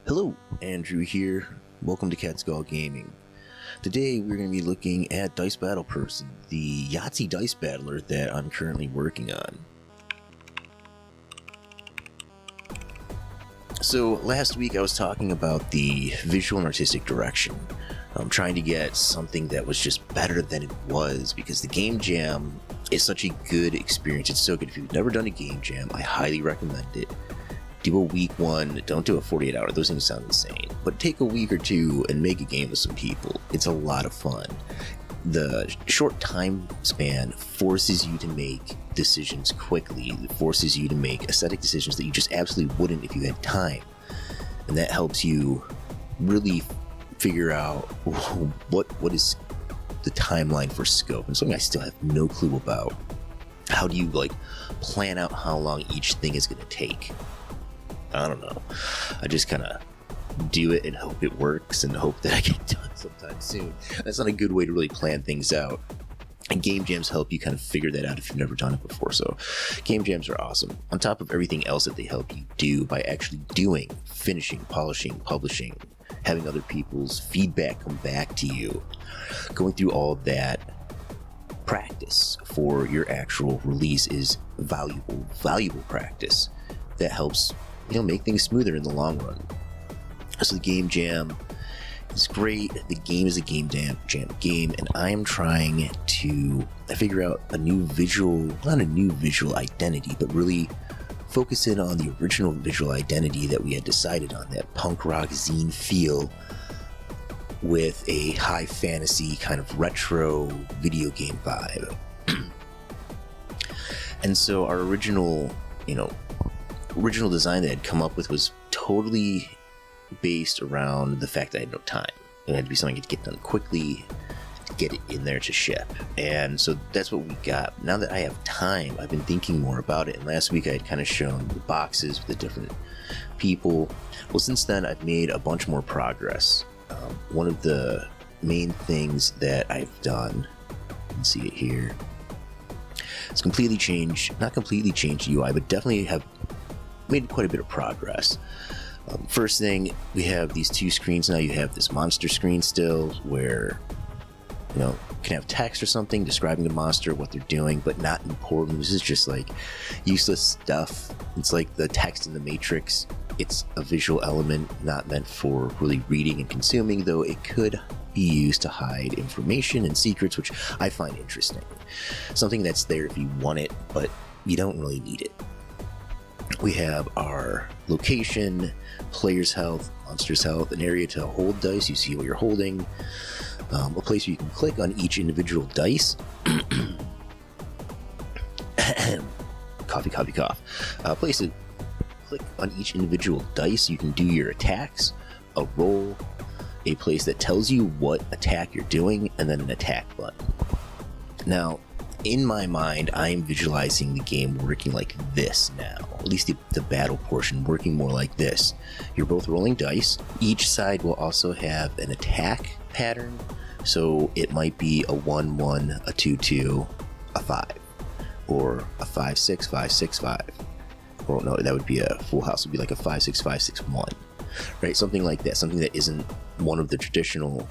Hello, Andrew here. Welcome to catskullGameing. Today we're going to be looking at Dice Battle Person, the Yahtzee Dice Battler that I'm currently working on. So last week I was talking about the visual and artistic direction. I'm trying to get something that was just better than it was, because the Game Jam is such a good experience. It's so good. If you've never done a Game Jam, I highly recommend it. Do a week one, don't do a 48 hour, those things sound insane. But take a week or two and make a game with some people. It's a lot of fun. The short time span forces you to make decisions quickly. It forces you to make aesthetic decisions that you just absolutely wouldn't if you had time. And that helps you really figure out what is the timeline for scope. And something I still have no clue about. How do you plan out how long each thing is going to take? I don't know. I just kind of do it and hope it works and hope that I get done sometime soon. That's not a good way to really plan things out. And game jams help you kind of figure that out if you've never done it before. So game jams are awesome. On top of everything else that they help you do by actually doing, finishing, polishing, publishing, having other people's feedback come back to you, going through all that practice for your actual release is valuable practice that helps make things smoother in the long run. So the Game Jam is great. The game is a Game Jam game, and I am trying to figure out not a new visual identity, but really focus in on the original visual identity that we had decided on, that punk rock zine feel with a high fantasy kind of retro video game vibe. And so our original design that I had come up with was totally based around the fact that I had no time. It had to be something I could get done quickly to get it in there to ship. And so that's what we got. Now that I have time, I've been thinking more about it. And last week I had kind of shown the boxes with the different people. Well, since then I've made a bunch more progress. One of the main things that I've done, you can see it here, it's completely changed, not completely changed the UI, but definitely have made quite a bit of progress. First thing, we have these two screens now. You have this monster screen still, where you can have text or something describing the monster, what they're doing, but not important. This is just useless stuff. It's like the text in the Matrix. It's a visual element, not meant for really reading and consuming, though it could be used to hide information and secrets, which I find interesting. Something that's there if you want it, but you don't really need it. We have our location, player's health, monster's health, an area to hold dice, you see what you're holding, a place where you can click on each individual dice. Cough. A place to click on each individual dice, you can do your attacks, a roll, a place that tells you what attack you're doing, and then an attack button. Now, in my mind, I'm visualizing the game working like this now. At least the battle portion working more like this. You're both rolling dice. Each side will also have an attack pattern. So it might be a 1-1, a 2-2, a 5. Or a 5-6, 5-6, 5. Or no, that would be a full house. It would be like a 5-6, 5-6, 1. Right? Something like that. Something that isn't one of the traditional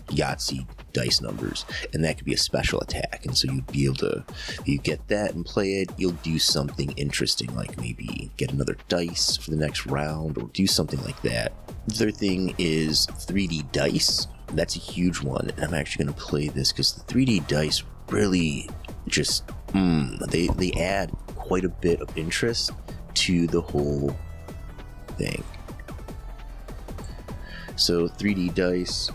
Yahtzee dice numbers, and that could be a special attack. And so you'd be able to, if you get that and play it, you'll do something interesting, like maybe get another dice for the next round or do something like that. The third thing is 3D dice. That's a huge one, and I'm actually going to play this because the 3D dice really just they add quite a bit of interest to the whole thing. So 3D dice,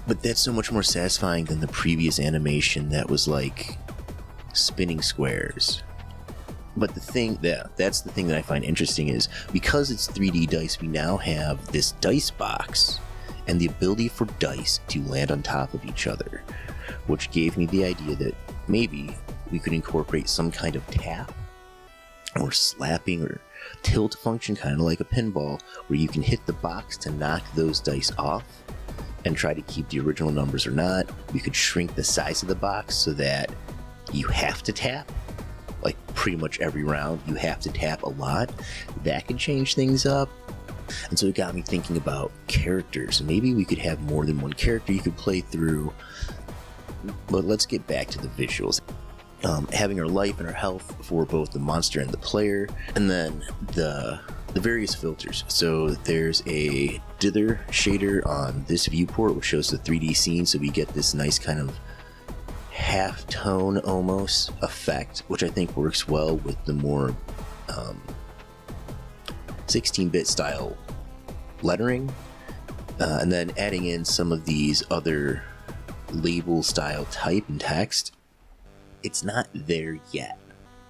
but that's so much more satisfying than the previous animation that was like spinning squares. But the thing that's the thing that I find interesting is, because it's 3D dice, we now have this dice box and the ability for dice to land on top of each other, which gave me the idea that maybe we could incorporate some kind of tap or slapping or tilt function, kind of like a pinball, where you can hit the box to knock those dice off and try to keep the original numbers or not. We could shrink the size of the box so that you have to tap like pretty much every round you have to tap a lot. That can change things up. And so it got me thinking about characters. Maybe we could have more than one character you could play through. But let's get back to the visuals. Having our life and our health for both the monster and the player, and then the various filters. So there's a dither shader on this viewport which shows the 3D scene, so we get this nice kind of half tone almost effect, which I think works well with the more 16-bit style lettering, and then adding in some of these other label style type and text. It's not there yet.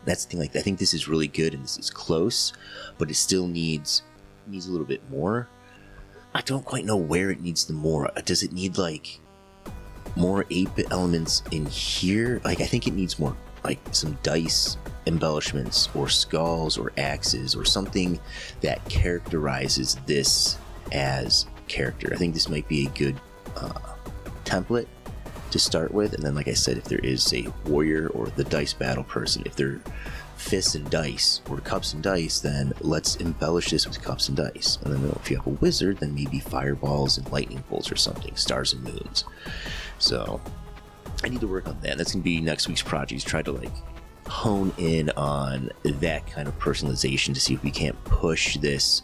That's the thing. Like, I think this is really good and this is close, but it still needs a little bit more. I don't quite know where it needs the more. Does it need like more 8-bit elements in here? Like, I think it needs more, like some dice embellishments or skulls or axes or something that characterizes this as character. I think this might be a good template to start with, and then like I said, if there is a warrior or the dice battle person, if they're fists and dice or cups and dice, then let's embellish this with cups and dice. And then if you have a wizard, then maybe fireballs and lightning bolts or something, stars and moons. So I need to work on that. That's gonna be next week's project, is try to like hone in on that kind of personalization to see if we can't push this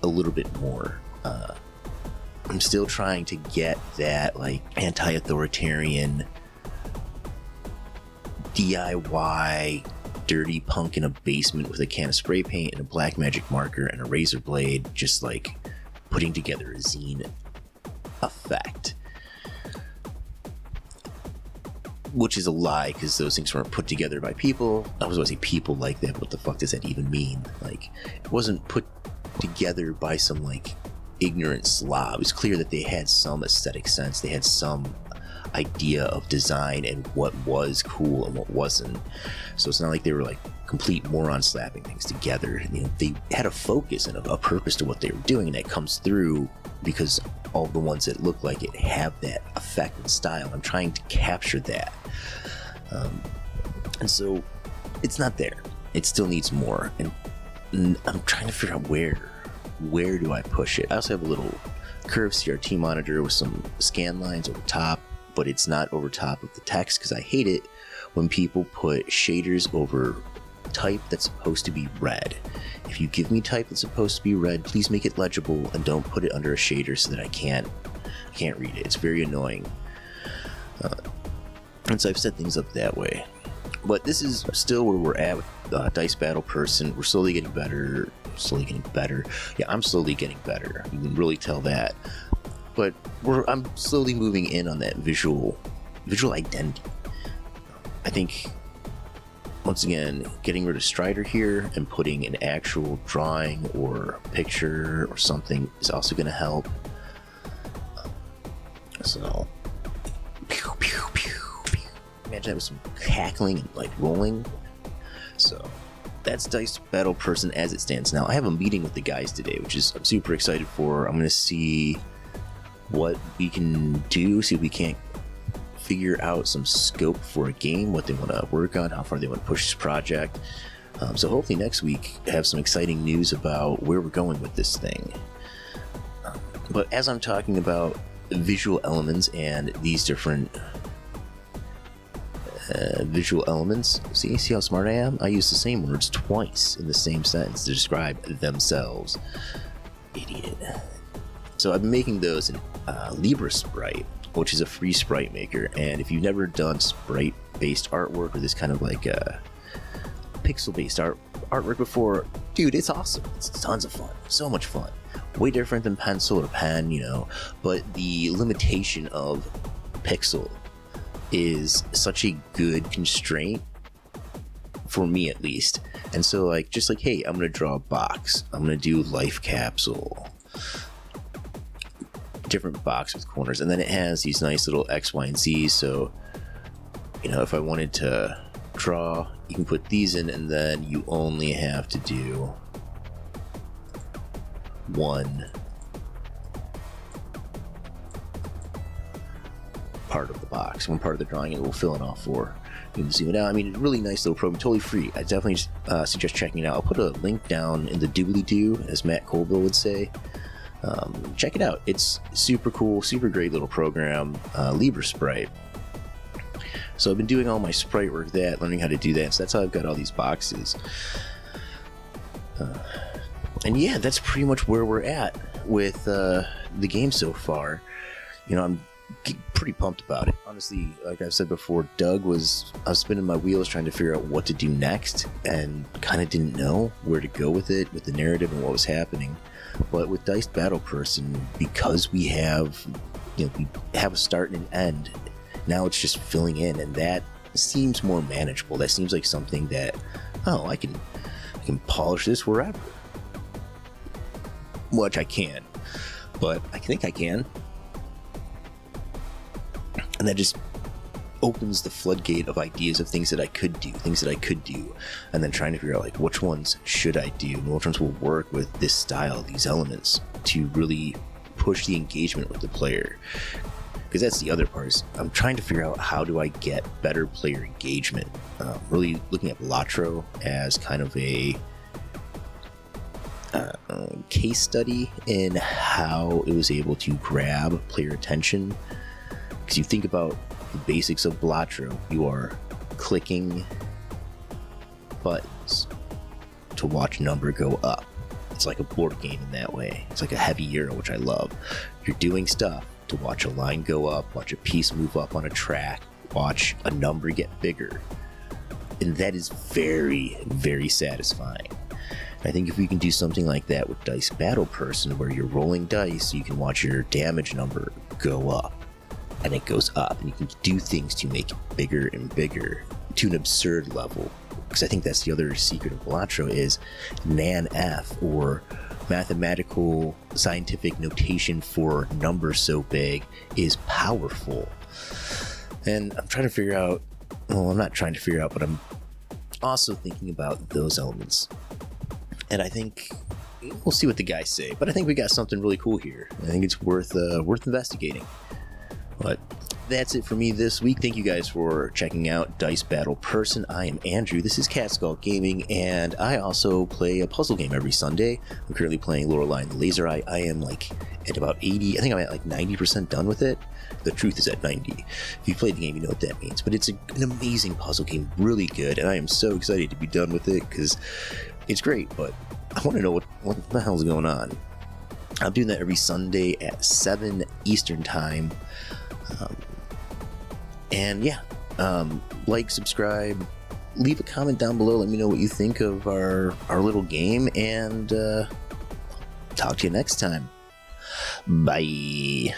a little bit more. I'm still trying to get that like anti-authoritarian DIY dirty punk in a basement with a can of spray paint and a black magic marker and a razor blade, just like putting together a zine effect. Which is a lie, because those things weren't put together by people. I was going to say people like that. What the fuck does that even mean? Like, it wasn't put together by some like ignorant slob. It was clear that they had some aesthetic sense. They had some idea of design and what was cool and what wasn't. So it's not like they were like complete morons slapping things together. You know, they had a focus and a purpose to what they were doing, and that comes through because all the ones that look like it have that effect and style. I'm trying to capture that. And so it's not there. It still needs more. And I'm trying to figure out where do I push it. I also have a little curved CRT monitor with some scan lines over top, but it's not over top of the text, because I hate it when people put shaders over type that's supposed to be red. If you give me type that's supposed to be red, please make it legible and don't put it under a shader so that I can't read it. It's very annoying. And so I've set things up that way. But this is still where we're at with Dice Battle Person. We're slowly getting better. Yeah, I'm slowly getting better. You can really tell that. But I'm slowly moving in on that visual identity. I think, once again, getting rid of Strider here and putting an actual drawing or picture or something is also going to help. So, pew, pew, pew, pew. Imagine that with some cackling and like rolling. So that's Dice Battle Person as it stands now. I have a meeting with the guys today, which is I'm super excited for. I'm going to see what we can do, see if we can't figure out some scope for a game, what they want to work on, how far they want to push this project. So hopefully next week I have some exciting news about where we're going with this thing. But as I'm talking about visual elements and these different visual elements, see how smart I am? I use the same words twice in the same sentence to describe themselves. Idiot. So I've been making those in Libre Sprite, which is a free sprite maker. And if you've never done sprite-based artwork or this kind of like pixel-based artwork before, dude, it's awesome. It's tons of fun. So much fun. Way different than pencil or pen, you know. But the limitation of pixel is such a good constraint, for me at least. And so like, just like, hey, I'm gonna draw a box. I'm gonna do life capsule. Different box with corners, and then it has these nice little X, Y, and Z. So, you know, if I wanted to draw, you can put these in, and then you only have to do one part of the box, one part of the drawing, and it will fill in all four. You can zoom it out. I mean, really nice little program, totally free. I definitely suggest checking it out. I'll put a link down in the doobly-doo, as Matt Colville would say. Check it out. It's super cool, super great little program. Libre Sprite. So I've been doing all my sprite work, learning how to do that. So that's how I've got all these boxes. And yeah, that's pretty much where we're at with the game so far. You know, I'm pretty pumped about it. Honestly, like I've said before, I was spinning my wheels trying to figure out what to do next, and kind of didn't know where to go with it, with the narrative and what was happening. But with Dice Battle Person, because we have a start and an end, now it's just filling in, and that seems more manageable. That seems like something that, I can polish this wherever. Which I can, but I think I can. And that just opens the floodgate of ideas of things that I could do, and then trying to figure out like which ones should I do, and which ones will work with this style, these elements, to really push the engagement with the player. Because that's the other part, is I'm trying to figure out how do I get better player engagement. Really looking at Latro as kind of a case study in how it was able to grab player attention. Because you think about the basics of Blatro, you are clicking buttons to watch number go up. It's like a board game in that way. It's like a heavy euro, which I love. You're doing stuff to watch a line go up, watch a piece move up on a track, watch a number get bigger. And that is very, very satisfying. I think if we can do something like that with Dice Battle Person, where you're rolling dice, you can watch your damage number go up, and it goes up, and you can do things to make it bigger and bigger to an absurd level. Because I think that's the other secret of Blatro, is NaN-F, or mathematical scientific notation for numbers so big, is powerful. And I'm trying to figure out, I'm not trying to figure out, but I'm also thinking about those elements. And I think we'll see what the guys say, but I think we got something really cool here. I think it's worth investigating. But that's it for me this week. Thank you guys for checking out Dice Battle Person. I am Andrew. This is catskullGameing, and I also play a puzzle game every Sunday. I'm currently playing Lorelei and the Laser Eye. I am like at about 80. I think I'm at like 90% done with it. The truth is at 90. If you played the game, you know what that means. But it's an amazing puzzle game, really good, and I am so excited to be done with it because it's great. But I want to know what the hell's going on. I'm doing that every Sunday at 7 Eastern Time. And yeah, like, subscribe, leave a comment down below. Let me know what you think of our little game, and talk to you next time. Bye.